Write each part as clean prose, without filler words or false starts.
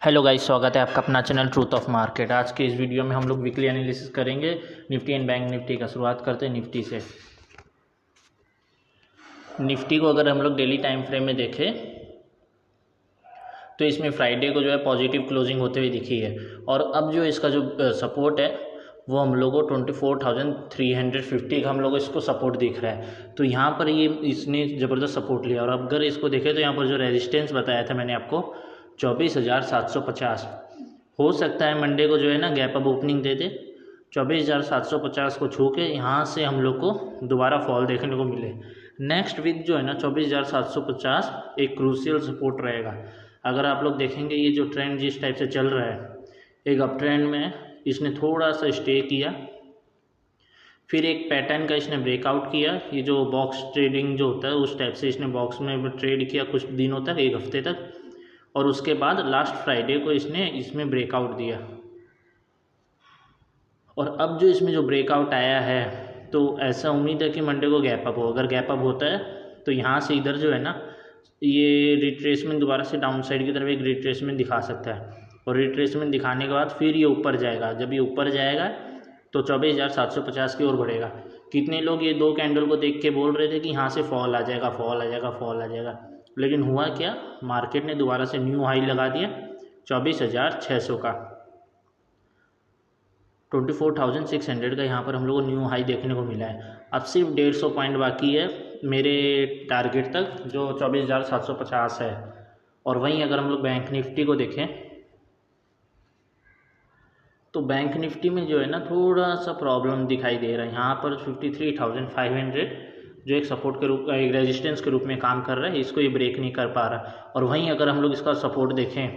Hello guys, स्वागत है आपका अपना चैनल ट्रूथ ऑफ मार्केट। आज के इस वीडियो में हम लोग वीकली एनालिसिस करेंगे निफ्टी एंड बैंक निफ्टी का। शुरुआत करते हैं निफ्टी से। निफ्टी को अगर हम लोग डेली टाइम फ्रेम में देखें तो इसमें फ्राइडे को जो है पॉजिटिव क्लोजिंग होते हुए दिखी है, और अब जो इसका जो सपोर्ट है वो हम लोग को 24,350 का हम लोग इसको सपोर्ट दिख रहा है। तो यहाँ पर ये इसने ज़बरदस्त सपोर्ट लिया, और अगर इसको देखें तो यहाँ पर जो रेजिस्टेंस बताया था मैंने आपको 24,750, हो सकता है मंडे को जो है ना गैप अप ओपनिंग दे दे 24,750 को छू के यहाँ से हम लोग को दोबारा फॉल देखने को मिले। नेक्स्ट वीक जो है ना 24,750 एक क्रूशियल सपोर्ट रहेगा। अगर आप लोग देखेंगे ये जो ट्रेंड जिस टाइप से चल रहा है, एक अप ट्रेंड में इसने थोड़ा सा स्टे किया, फिर एक पैटर्न का इसने ब्रेकआउट किया। ये जो बॉक्स ट्रेडिंग जो होता है उस टाइप से इसने बॉक्स में ट्रेड किया कुछ दिनों तक, एक हफ्ते तक, और उसके बाद लास्ट फ्राइडे को इसने इसमें ब्रेकआउट दिया। और अब जो इसमें जो ब्रेकआउट आया है तो ऐसा उम्मीद है कि मंडे को गैप अप हो। अगर गैप अप होता है तो यहाँ से इधर जो है ना ये रिट्रेसमेंट दोबारा से डाउन साइड की तरफ एक रिट्रेसमेंट दिखा सकता है, और रिट्रेसमेंट दिखाने के बाद फिर ये ऊपर जाएगा। जब ये ऊपर जाएगा तो 24,750 की ओर बढ़ेगा। कितने लोग ये दो कैंडल को देख के बोल रहे थे कि यहाँ से फॉल आ जाएगा, फॉल आ जाएगा, फॉल आ जाएगा, लेकिन हुआ क्या, मार्केट ने दोबारा से न्यू हाई लगा दिया 24,600 का। 24,600 का यहाँ पर हम लोग को न्यू हाई देखने को मिला है। अब सिर्फ 150 पॉइंट बाकी है मेरे टारगेट तक जो 24,750 है। और वहीं अगर हम लोग बैंक निफ्टी को देखें तो बैंक निफ्टी में जो है ना थोड़ा सा प्रॉब्लम दिखाई दे रहा है। यहाँ पर 53,500 जो एक सपोर्ट के रूप एक रेजिस्टेंस के रूप में काम कर रहा है, इसको ये ब्रेक नहीं कर पा रहा। और वहीं अगर हम लोग इसका सपोर्ट देखें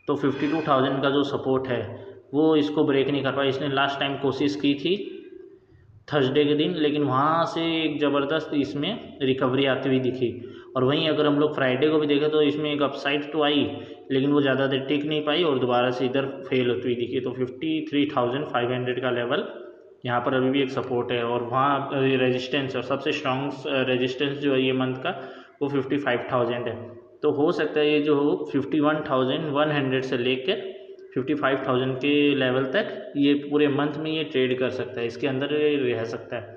तो 52,000 का जो सपोर्ट है वो इसको ब्रेक नहीं कर पाया। इसने लास्ट टाइम कोशिश की थी थर्सडे के दिन, लेकिन वहाँ से एक ज़बरदस्त इसमें रिकवरी आती हुई दिखी। और वहीं अगर हम लोग फ्राइडे को भी देखें तो इसमें एक अपसाइड तो आई, लेकिन वो ज़्यादा देर टिक नहीं पाई और दोबारा से इधर फेल होती हुई दिखी। तो 53,500 का लेवल यहाँ पर अभी भी एक सपोर्ट है, और वहाँ रेजिस्टेंस और सबसे स्ट्रॉन्ग रेजिस्टेंस जो है ये मंथ का वो 55,000 है। तो हो सकता है ये जो 51,100 से लेकर 55,000 के लेवल तक ये पूरे मंथ में ये ट्रेड कर सकता है, इसके अंदर रह सकता है।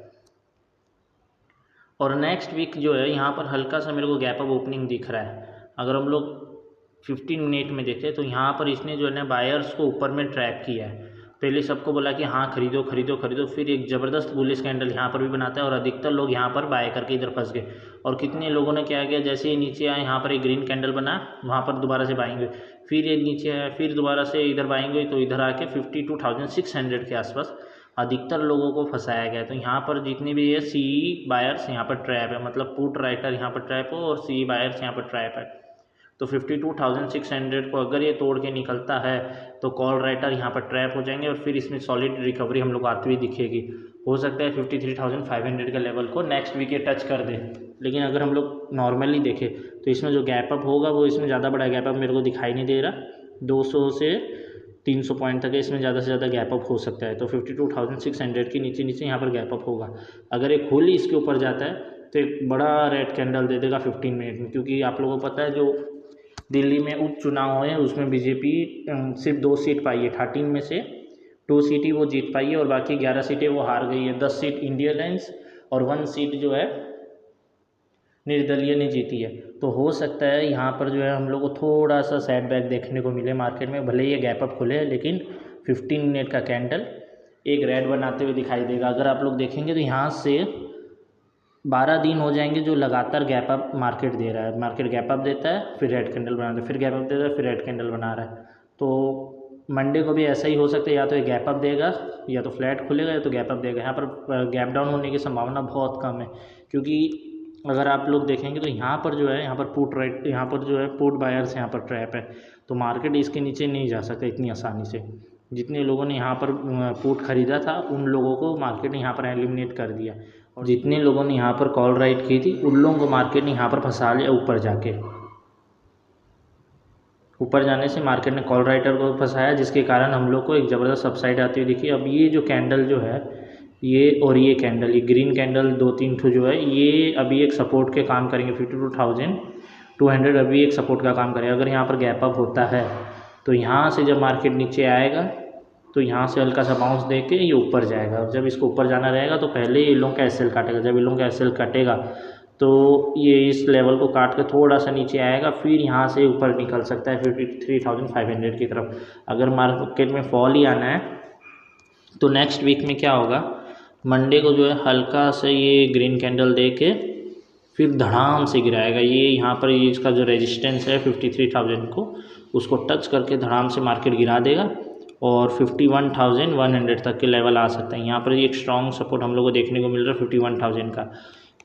और नेक्स्ट वीक जो है यहाँ पर हल्का सा मेरे को गैप अप ओपनिंग दिख रहा है। अगर हम लोग 15 मिनट में देखें तो यहाँ पर इसने जो है ना बायर्स को ऊपर में ट्रैप किया है। पहले सबको बोला कि हाँ खरीदो खरीदो खरीदो, फिर एक ज़बरदस्त बुलिश कैंडल यहाँ पर भी बनाता है, और अधिकतर लोग यहाँ पर बाय करके इधर फंस गए। और कितने लोगों ने क्या किया, जैसे ही नीचे आए यहाँ पर एक ग्रीन कैंडल बना, वहाँ पर दोबारा से बाइंग हुई, फिर ये नीचे आया, फिर दोबारा से इधर बाइंग हुई, तो इधर आके 52,600 के आसपास अधिकतर लोगों को फंसाया गया। तो यहाँ पर जितने भी ये सी बायर्स यहाँ पर ट्रैप है, मतलब पुट राइटर यहाँ पर ट्रैप हो और सी बायर्स यहाँ पर ट्रैप है। तो 52,600 को अगर ये तोड़ के निकलता है तो कॉल राइटर यहाँ पर ट्रैप हो जाएंगे, और फिर इसमें सॉलिड रिकवरी हम लोग आती हुई दिखेगी। हो सकता है 53,500 के लेवल को नेक्स्ट वीक ये टच कर दे। लेकिन अगर हम लोग नॉर्मली देखें तो इसमें जो गैप अप होगा वो इसमें ज़्यादा बड़ा गैप अप मेरे को दिखाई नहीं दे रहा। 200 से 300 पॉइंट तक इसमें ज़्यादा से ज़्यादा गैप अप हो सकता है। तो 52,600 के नीचे नीचे यहाँ पर गैप अप होगा। अगर एक होली इसके ऊपर जाता है तो एक बड़ा रेड कैंडल दे देगा 15 मिनट में, क्योंकि आप लोगों को पता है जो दिल्ली में उपचुनाव हुए हैं उसमें बीजेपी सिर्फ 2 सीट पाई है। 13 में से 2 सीट ही वो जीत पाई है, और बाकी 11 सीटें वो हार गई है। 10 सीट इंडिया लाइंस और 1 सीट जो है निर्दलीय ने जीती है। तो हो सकता है यहाँ पर जो है हम लोग को थोड़ा सा सेटबैक देखने को मिले मार्केट में। भले ये गैप अप खुले, लेकिन 15 मिनट का कैंडल एक रेड बनाते हुए दिखाई देगा। अगर आप लोग देखेंगे तो यहाँ से 12 दिन हो जाएंगे जो लगातार गैप अप मार्केट दे रहा है। मार्केट गैप अप देता है, फिर रेड कैंडल बनाता है, फिर गैप अप देता है, फिर रेड कैंडल बना रहा है। तो मंडे को भी ऐसा ही हो सकता है, या तो ये गैप अप देगा या तो फ्लैट खुलेगा या तो गैप अप देगा। यहाँ पर गैप डाउन होने की संभावना बहुत कम है, क्योंकि अगर आप लोग देखेंगे तो यहाँ पर जो है यहाँ पर पुट राइट यहाँ पर जो है पुट बायर्स यहाँ पर ट्रैप है। तो मार्केट इसके नीचे नहीं जा सकता इतनी आसानी से। जितने लोगों ने यहाँ पर पुट खरीदा था उन लोगों को मार्केट ने यहाँ पर एलिमिनेट कर दिया, और जितने लोगों ने यहाँ पर कॉल राइट की थी उन लोगों को मार्केट ने यहाँ पर फंसा लिया। ऊपर जाके ऊपर जाने से मार्केट ने कॉल राइटर को फंसाया, जिसके कारण हम लोग को एक ज़बरदस्त अपसाइड आती हुई दिखी। अब ये जो कैंडल जो है ये और ये कैंडल, ये ग्रीन कैंडल 2-3 ठो जो है ये अभी एक सपोर्ट के काम करेंगे। 52,200 अभी एक सपोर्ट का काम करेगा। अगर यहाँ पर गैप अप होता है तो यहाँ से जब मार्केट नीचे आएगा तो यहाँ से हल्का सा बाउंस दे के ये ऊपर जाएगा, और जब इसको ऊपर जाना रहेगा तो पहले ये लोग का एसएल काटेगा। जब ये लोग का एसएल कटेगा तो ये इस लेवल को काट के थोड़ा सा नीचे आएगा, फिर यहाँ से ऊपर निकल सकता है 53,500 की तरफ। अगर मार्केट में फॉल ही आना है तो नेक्स्ट वीक में क्या होगा, मंडे को जो है हल्का सा ये ग्रीन कैंडल दे के फिर धड़ाम से गिराएगा। ये यहाँ पर ये इसका जो रेजिस्टेंस है 53,000 को, उसको टच करके धड़ाम से मार्केट गिरा देगा और 51,100 तक के लेवल आ सकता है। यहाँ पर एक स्ट्रॉन्ग सपोर्ट हम लोग को देखने को मिल रहा है 51,000 का।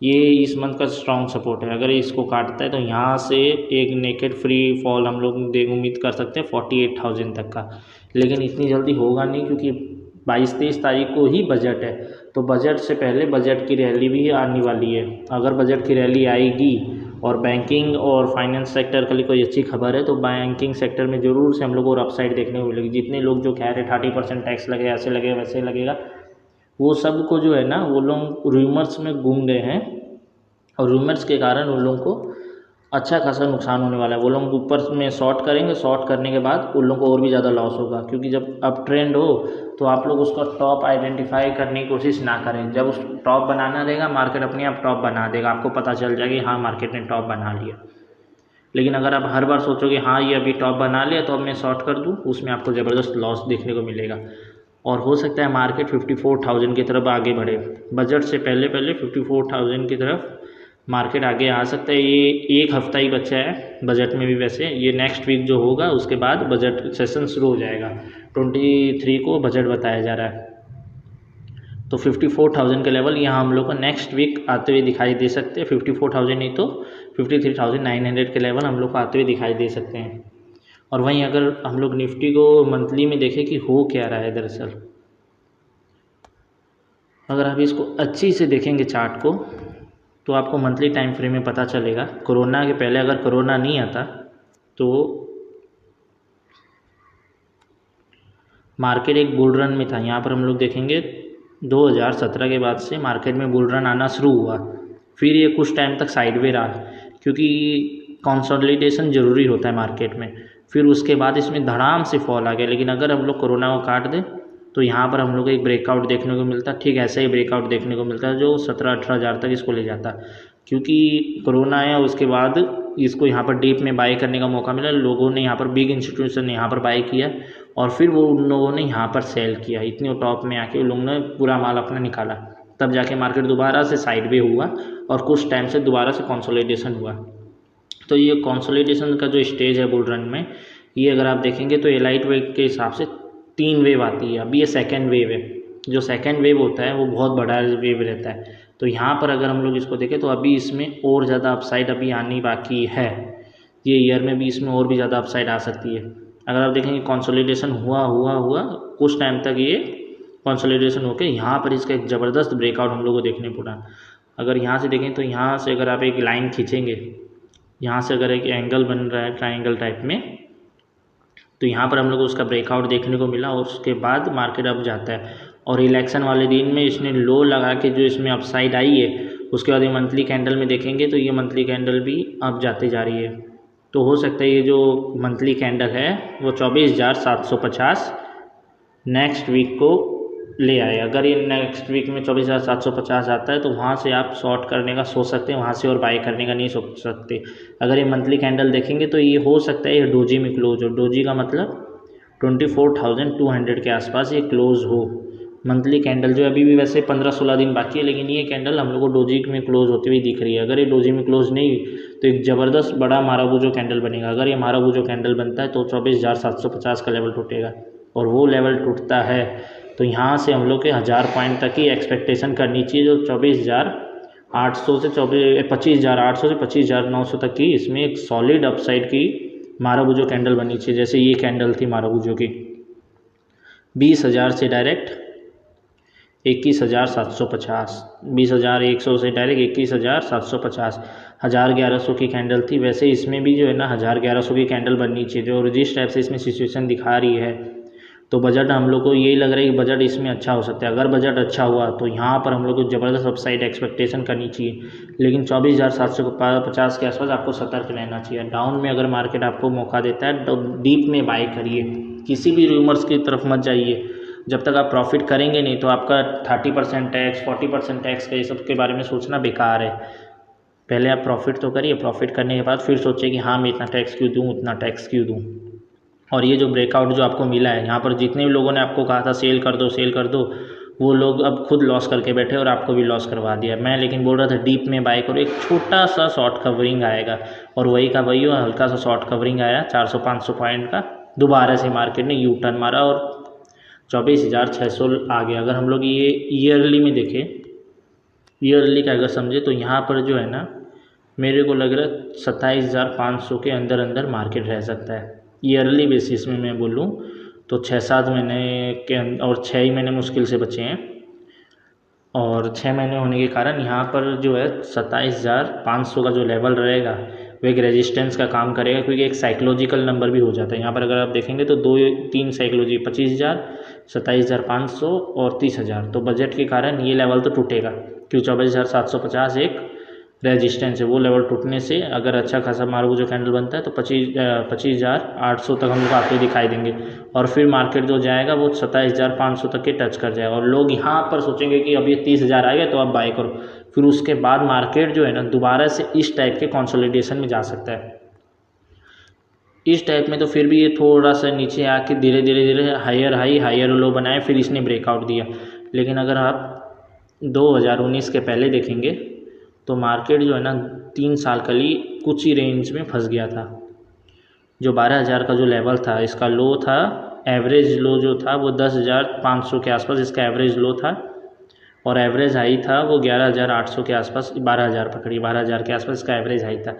ये इस मंथ का स्ट्रॉन्ग सपोर्ट है। अगर इसको काटता है तो यहाँ से एक नेकेड फ्री फॉल हम लोग उम्मीद कर सकते हैं 48,000 तक का, लेकिन इतनी जल्दी होगा नहीं क्योंकि 22-23 तारीख को ही बजट है। तो बजट से पहले बजट की रैली भी आने वाली है। अगर बजट की रैली आएगी और बैंकिंग और फाइनेंस सेक्टर के लिए कोई अच्छी खबर है तो बैंकिंग सेक्टर में ज़रूर से हम लोग को और अपसाइड देखने को मिलेगी। जितने लोग जो कह रहे 30% टैक्स लगेगा, ऐसे लगेगा वैसे लगेगा, वो सब को जो है ना वो लोग रूमर्स में घूम गए हैं और रूमर्स के कारण उन लोगों को अच्छा खासा नुकसान होने वाला है। वो लोग ऊपर में शॉर्ट करेंगे, शॉर्ट करने के बाद उन लोगों को और भी ज़्यादा लॉस होगा, क्योंकि जब अप ट्रेंड हो तो आप लोग उसका टॉप आइडेंटिफाई करने की कोशिश ना करें। जब उस टॉप बनाना रहेगा मार्केट अपने आप टॉप बना देगा, आपको पता चल जाएगा हाँ मार्केट ने टॉप बना लिया। लेकिन अगर आप हर बार सोचोगे हाँ ये अभी टॉप बना लिया तो अब मैं शॉर्ट कर दूँ, उसमें आपको ज़बरदस्त लॉस देखने को मिलेगा और हो सकता है मार्केट 54,000 की तरफ आगे बढ़े। बजट से पहले 54,000 की तरफ मार्केट आगे आ सकता है। ये एक हफ्ता ही बचा है बजट में भी, वैसे ये नेक्स्ट वीक जो होगा उसके बाद बजट सेशन शुरू हो जाएगा। 23 को बजट बताया जा रहा है, तो 54,000 के लेवल यहाँ हम लोग को नेक्स्ट वीक आते हुए दिखाई दे सकते हैं। 54,000 नहीं तो 53,900 के लेवल हम लोग को आते हुए दिखाई दे सकते हैं। और वहीं अगर हम लोग निफ्टी को मंथली में देखें कि हो क्या रहा है, दरअसल अगर आप इसको अच्छी से देखेंगे चार्ट को तो आपको मंथली टाइम फ्रेम में पता चलेगा। कोरोना के पहले अगर कोरोना नहीं आता तो मार्केट एक बुल रन में था। यहाँ पर हम लोग देखेंगे 2017 के बाद से मार्केट में बुल रन आना शुरू हुआ, फिर ये कुछ टाइम तक साइडवे रहा क्योंकि कंसोलिडेशन ज़रूरी होता है मार्केट में। फिर उसके बाद इसमें धड़ाम से फॉल आ गया। लेकिन अगर हम लोग कोरोना को काट दें तो यहाँ पर हम लोग को एक ब्रेकआउट देखने को मिलता है, ठीक ऐसा ही ब्रेकआउट देखने को मिलता है जो 17-18 हज़ार तक इसको ले जाता। क्योंकि कोरोना आया उसके बाद इसको यहाँ पर डीप में बाई करने का मौका मिला, लोगों ने यहाँ पर बिग इंस्टीट्यूशन ने यहाँ पर बाई किया और फिर वो उन लोगों ने यहाँ पर सेल किया। इतने टॉप में आके उन लोगों ने पूरा माल अपना निकाला, तब जाके मार्केट दोबारा से साइडवे हुआ और कुछ टाइम से दोबारा से कंसोलिडेशन हुआ। तो ये कंसोलिडेशन का जो स्टेज है बुल रन में, ये अगर आप देखेंगे तो एलाइट वेव के हिसाब से 3 वेव आती है। अभी ये सेकेंड वेव है। जो सेकेंड वेव होता है वो बहुत बड़ा वेव रहता है। तो यहाँ पर अगर हम लोग इसको देखें तो अभी इसमें और ज़्यादा अपसाइड अभी आनी बाकी है। ये ईयर में भी इसमें और भी ज़्यादा अपसाइड आ सकती है। अगर आप देखेंगे कंसोलिडेशन हुआ कुछ टाइम तक ये कंसोलिडेशन होकर यहाँ पर इसका एक ज़बरदस्त ब्रेकआउट हम लोग को देखने पड़ा। अगर यहाँ से देखें तो यहाँ से अगर आप एक लाइन खींचेंगे, यहाँ से अगर एक एंगल बन रहा है ट्राइंगल टाइप में, तो यहाँ पर हम लोग को उसका ब्रेकआउट देखने को मिला और उसके बाद मार्केट अप जाता है। और इलेक्शन वाले दिन में इसने लो लगा के जो इसमें अपसाइड आई है, उसके बाद ये मंथली कैंडल में देखेंगे तो ये मंथली कैंडल भी अप जाते जा रही है। तो हो सकता है ये जो मंथली कैंडल है वो 24,750 नेक्स्ट वीक को ले आए। अगर ये नेक्स्ट वीक में 24,750 आता है तो वहाँ से आप शॉर्ट करने का सोच सकते हैं, वहाँ से और बाई करने का नहीं सोच सकते। अगर ये मंथली कैंडल देखेंगे तो ये हो सकता है ये डोजी में क्लोज हो। डोजी का मतलब 24,200 के आसपास ये क्लोज हो। मंथली कैंडल जो अभी भी वैसे 15-16 दिन बाकी है, लेकिन ये कैंडल हम लोग को डोजी में क्लोज होती हुई दिख रही है। अगर ये डोजी में क्लोज नहीं हुई तो एक ज़बरदस्त बड़ा माराबूजो कैंडल बनेगा। अगर ये माराबूजो कैंडल बनता है तो 24,750 का लेवल टूटेगा और वो लेवल टूटता है तो यहाँ से हम लोग के 1000 पॉइंट तक की एक्सपेक्टेशन करनी चाहिए, जो 24,800 से 25,800 से 25,900 तक की इसमें एक सॉलिड अपसाइड की माराबूजो कैंडल बननी चाहिए। जैसे ये कैंडल थी माराबूजो की 20,000 से डायरेक्ट 21,750, 20,100 से डायरेक्ट 21,750, 1,1100 की कैंडल थी। वैसे इसमें भी जो है ना 1,1100 की कैंडल बननी चाहिए, जो जिस टाइप से इसमें सिचुएशन दिखा रही है तो बजट हम लोग को यही लग रहा है कि बजट इसमें अच्छा हो सकता है। अगर बजट अच्छा हुआ तो यहाँ पर हम लोग को ज़बरदस्त अपसाइड एक्सपेक्टेशन करनी चाहिए, लेकिन 24,750 के आसपास आपको सतर्क रहना चाहिए। डाउन में अगर मार्केट आपको मौका देता है तो डीप में बाई करिए, किसी भी रूमर्स की तरफ मत जाइए। जब तक आप प्रॉफिट करेंगे नहीं तो आपका 30% टैक्स 40% टैक्स का ये सब के बारे में सोचना बेकार है। पहले आप प्रॉफिट तो करिए, प्रॉफिट करने के बाद फिर सोचिए कि हाँ मैं इतना टैक्स क्यों दूँ, उतना टैक्स क्यों दूँ। और ये जो ब्रेकआउट जो आपको मिला है यहाँ पर, जितने भी लोगों ने आपको कहा था सेल कर दो सेल कर दो, वो लोग अब खुद लॉस करके बैठे और आपको भी लॉस करवा दिया। मैं लेकिन बोल रहा था डीप में बाय करो, एक छोटा सा शॉर्ट कवरिंग आएगा और वही का वही हल्का सा शॉर्ट कवरिंग आया 400-500 पॉइंट का, दोबारा से मार्केट ने यू टर्न मारा और 24,600 आ गया। अगर हम लोग ये ईयरली में देखें, ईयरली का अगर समझे तो यहाँ पर जो है ना मेरे को लग रहा है 27,500 के अंदर अंदर मार्केट रह सकता है ईयरली बेसिस में। मैं बोलूँ तो 6-7 महीने के और 6 ही महीने मुश्किल से बचे हैं, और 6 महीने होने के कारण यहाँ पर जो है 27,500 का जो लेवल रहेगा वो एक रेजिस्टेंस का काम करेगा, क्योंकि एक साइकोलॉजिकल नंबर भी हो जाता है। यहाँ पर अगर आप देखेंगे तो 2-3 साइकोलॉजी 25,000, 27,500 और 30,000, तो बजट के कारण ये लेवल तो टूटेगा, क्योंकि 24,750 एक रेजिस्टेंस है। वो लेवल टूटने से अगर अच्छा खासा मार्गो जो कैंडल बनता है तो 25,800 तक हम लोग आते दिखाई देंगे, और फिर मार्केट जो जाएगा वो 27,500 तक के टच कर जाएगा और लोग यहाँ पर सोचेंगे कि अब ये 30,000 आ गया तो अब बाय करो। फिर उसके बाद मार्केट जो है ना दोबारा से इस टाइप के कंसोलिडेशन में जा सकता है। इस टाइप में तो फिर भी ये थोड़ा सा नीचे आके धीरे धीरे हायर हाई हायर लो बनाए, फिर इसने ब्रेकआउट दिया। लेकिन अगर आप 2019 के पहले देखेंगे तो मार्केट जो है ना 3 साल के लिए कुछ ही रेंज में फंस गया था। जो 12,000 का जो लेवल था, इसका लो था, एवरेज लो जो था वो 10,500 के आसपास इसका एवरेज लो था, और एवरेज हाई था वो 11,800 के आसपास, 12,000 पकड़ी, 12,000 के आसपास इसका एवरेज हाई था।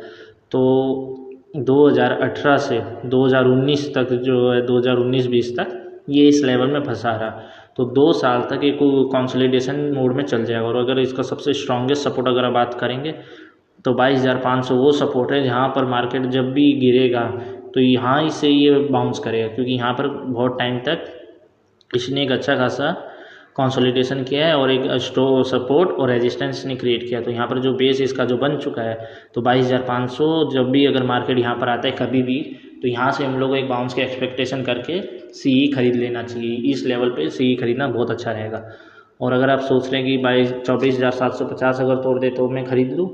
तो 2018 से 2019 तक जो है 2019-20 तक ये इस लेवल में फंसा रहा। तो 2 साल तक एक कंसोलिडेशन मोड में चल जाएगा। और अगर इसका सबसे स्ट्रॉन्गेस्ट सपोर्ट अगर आप बात करेंगे तो 22,500 वो सपोर्ट है जहाँ पर मार्केट जब भी गिरेगा तो यहाँ से ये बाउंस करेगा, क्योंकि यहाँ पर बहुत टाइम तक इसने एक अच्छा खासा कंसोलिडेशन किया है और एक सपोर्ट और रेजिस्टेंस ने क्रिएट किया। तो यहाँ पर जो बेस इसका जो बन चुका है, तो 22,500 जब भी अगर मार्केट यहाँ पर आता है कभी भी, तो यहाँ से हम लोग को एक बाउंस की एक्सपेक्टेशन करके सीई खरीद लेना चाहिए। इस लेवल पे सीई खरीदना बहुत अच्छा रहेगा। और अगर आप सोच रहे हैं कि 24,750 अगर तोड़ दे तो मैं खरीद लूँ,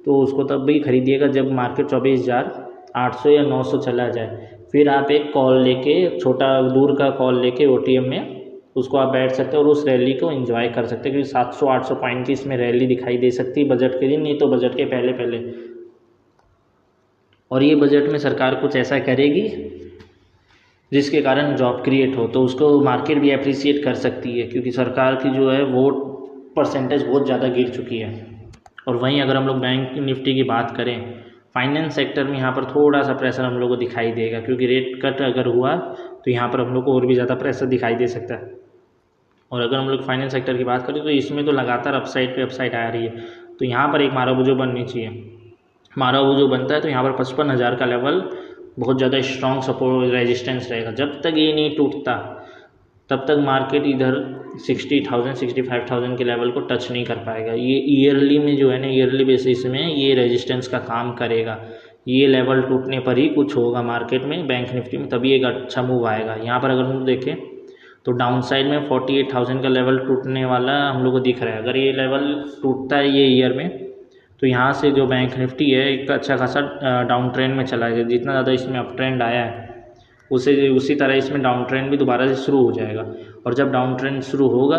तो उसको तब भी खरीदिएगा जब मार्केट 24,800 या 900 चला जाए। फिर आप एक कॉल लेके, छोटा दूर का कॉल लेके OTM में उसको आप बैठ सकते हैं और उस रैली को एंजॉय कर सकते हैं, क्योंकि 700-800 पॉइंट की इसमें रैली दिखाई दे सकती है बजट के दिन, नहीं तो बजट के पहले पहले। और ये बजट में सरकार कुछ ऐसा करेगी जिसके कारण जॉब क्रिएट हो, तो उसको मार्केट भी अप्रिसिएट कर सकती है, क्योंकि सरकार की जो है वोट परसेंटेज बहुत ज़्यादा गिर चुकी है। और वहीं अगर हम लोग बैंक निफ्टी की बात करें, फाइनेंस सेक्टर में यहाँ पर थोड़ा सा प्रेशर हम लोग को दिखाई देगा, क्योंकि रेट कट अगर हुआ तो यहाँ पर हम लोग को और भी ज़्यादा प्रेशर दिखाई दे सकता है। और अगर हम लोग फाइनेंस सेक्टर की बात करें तो इसमें तो लगातार अपसाइड पे अपसाइड आ रही है। तो यहाँ पर एक माराबूजो बननी चाहिए। माराबूजो बनता है तो यहाँ पर 55,000 का लेवल बहुत ज़्यादा स्ट्रॉन्ग सपोर्ट रेजिस्टेंस रहेगा। जब तक ये नहीं टूटता तब तक मार्केट इधर 60,000 65,000 के लेवल को टच नहीं कर पाएगा। ये ईयरली में जो है ना, ईयरली बेसिस में ये रेजिस्टेंस का काम करेगा। ये लेवल टूटने पर ही कुछ होगा मार्केट में, बैंक निफ्टी में, तभी एक अच्छा मूव आएगा। यहाँ पर अगर हम देखें तो डाउन साइड में 48,000 का लेवल टूटने वाला हम लोग को दिख रहा है। अगर ये लेवल टूटता है ये ईयर में, तो यहाँ से जो बैंक निफ्टी है एक अच्छा खासा डाउन ट्रेंड में चला गया। जितना ज़्यादा इसमें अप ट्रेंड आया है उसी तरह इसमें डाउन ट्रेंड भी दोबारा से शुरू हो जाएगा। और जब डाउन ट्रेंड शुरू होगा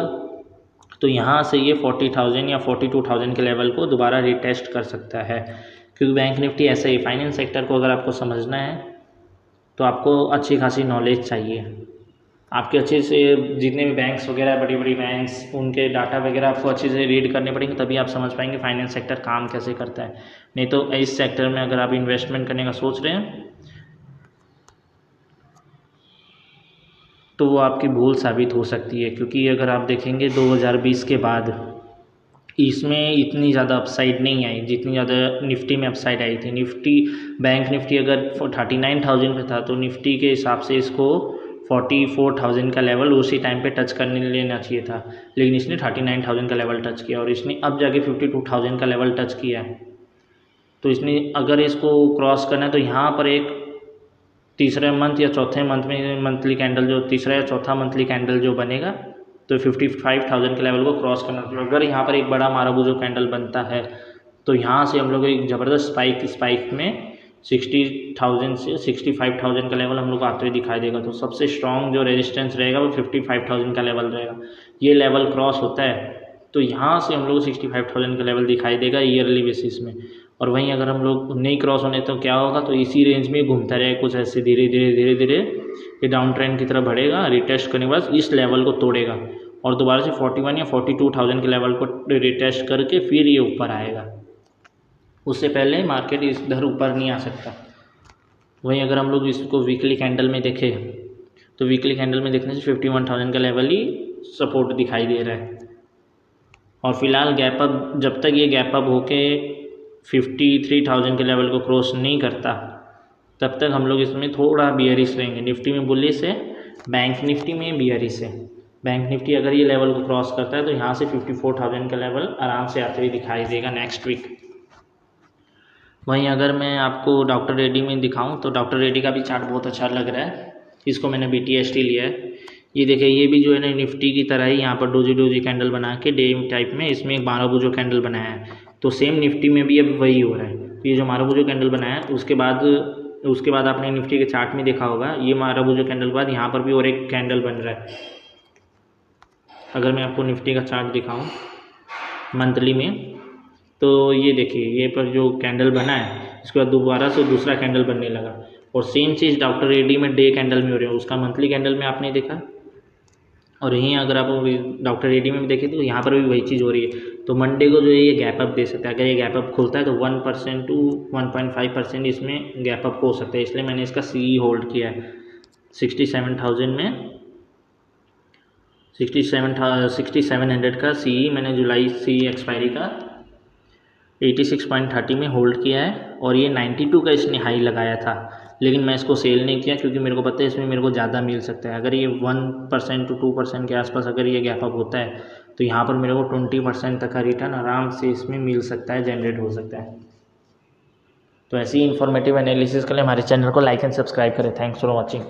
तो यहाँ से ये 40,000 या 42,000 के लेवल को दोबारा रिटेस्ट कर सकता है, क्योंकि बैंक निफ्टी ऐसा ही। फाइनेंस सेक्टर को अगर आपको समझना है तो आपको अच्छी खासी नॉलेज चाहिए। आपके अच्छे से जितने भी बैंक्स वगैरह, बड़ी बड़ी बैंक्स, उनके डाटा वगैरह आपको अच्छे से रीड करने पड़ेंगे, तभी आप समझ पाएंगे फाइनेंस सेक्टर काम कैसे करता है। नहीं तो इस सेक्टर में अगर आप इन्वेस्टमेंट करने का सोच रहे हैं तो वो आपकी भूल साबित हो सकती है, क्योंकि अगर आप देखेंगे 2020 के बाद इसमें इतनी ज़्यादा अपसाइड नहीं आई जितनी ज़्यादा निफ्टी में अपसाइड आई थी। निफ्टी, बैंक निफ्टी अगर 39,000 पे था तो निफ्टी के हिसाब से इसको 44,000 का लेवल उसी टाइम पे टच करने लेना चाहिए था, लेकिन इसने 39,000 का लेवल टच किया और इसने अब जाके 52,000 का लेवल टच किया है। तो इसने अगर इसको क्रॉस करना है तो यहाँ पर एक तीसरे मंथ या चौथे मंथ में मंथली कैंडल जो तीसरा या चौथा मंथली कैंडल जो बनेगा तो 55,000 के लेवल को क्रॉस करना चाहिए। अगर यहाँ पर एक बड़ा माराबूजो कैंडल बनता है तो यहाँ से हम लोग एक ज़बरदस्त स्पाइक में 60,000 से 65,000 का लेवल हम लोग को आते हुए दिखाई देगा। तो सबसे स्ट्रॉन्ग जो रेजिस्टेंस रहेगा वो 55,000 का लेवल रहेगा। ये लेवल क्रॉस होता है तो यहाँ से हम लोग को 65,000 का लेवल दिखाई देगा ईयरली बेसिस में। और वहीं अगर हम लोग नहीं क्रॉस होने तो क्या होगा, तो इसी रेंज में घूमता रहेगा कुछ ऐसे धीरे धीरे ये डाउन ट्रेंड की तरफ बढ़ेगा। रिटेस्ट करने के बाद इस लेवल को तोड़ेगा और दोबारा से 41 या 42,000 के लेवल को रिटेस्ट करके फिर ये ऊपर आएगा। उससे पहले मार्केट इधर ऊपर नहीं आ सकता। वहीं अगर हम लोग इसको वीकली कैंडल में देखें तो वीकली कैंडल में देखने से 51,000 का लेवल ही सपोर्ट दिखाई दे रहा है। और फिलहाल गैप अप, जब तक ये गैप अप होके 53,000 के लेवल को क्रॉस नहीं करता तब तक हम लोग इसमें थोड़ा बियरिश रहेंगे। निफ्टी में बुलिश है, बैंक निफ्टी में बियरिश है। बैंक निफ्टी अगर ये लेवल को क्रॉस करता है तो यहाँ से 54,000 का लेवल आराम से आते हुए दिखाई देगा नेक्स्ट वीक। वहीं अगर मैं आपको डॉक्टर रेड्डी में दिखाऊं तो डॉक्टर रेड्डी का भी चार्ट बहुत अच्छा लग रहा है। इसको मैंने BTST लिया है। ये देखिए, ये भी जो है ना निफ्टी की तरह ही यहाँ पर डोजी कैंडल बना के डे टाइप में इसमें एक माराबूजो कैंडल बनाया है। तो सेम निफ्टी में भी अब वही हो रहा है। तो ये जो माराबूजो कैंडल बनाया है उसके बाद आपने निफ्टी के चार्ट में देखा होगा, ये माराबूजो कैंडल के बाद यहाँ पर भी और एक कैंडल बन रहा है। अगर मैं आपको निफ्टी का चार्ट दिखाऊँ मंथली में तो ये देखिए, ये पर जो कैंडल बना है इसके बाद दोबारा से दूसरा कैंडल बनने लगा। और सेम चीज़ डॉक्टर रेड्डी में डे कैंडल में हो रही है, उसका मंथली कैंडल में आपने देखा। और यहीं अगर आप डॉक्टर रेड्डी में भी देखें तो यहाँ पर भी वही चीज़ हो रही है। तो मंडे को जो है ये गैप अप दे सकता है। अगर ये गैप अप खुलता है तो 1% टू 1.5% इसमें गैप अप हो सकता है। इसलिए मैंने इसका CE होल्ड किया है 67,000 में 6700 का CE मैंने जुलाई CE एक्सपायरी का 86.30 में होल्ड किया है। और ये 92 का इसने हाई लगाया था, लेकिन मैं इसको सेल नहीं किया क्योंकि मेरे को पता है इसमें मेरे को ज़्यादा मिल सकता है। अगर ये 1% टू 2% के आसपास अगर ये गैप अप होता है तो यहाँ पर मेरे को 20% तक का रिटर्न आराम से इसमें मिल सकता है, जनरेट हो सकता है। तो ऐसी इन्फॉर्मेटिव एनालिसिस के लिए हमारे चैनल को लाइक एंड सब्सक्राइब करें। Thanks for watching.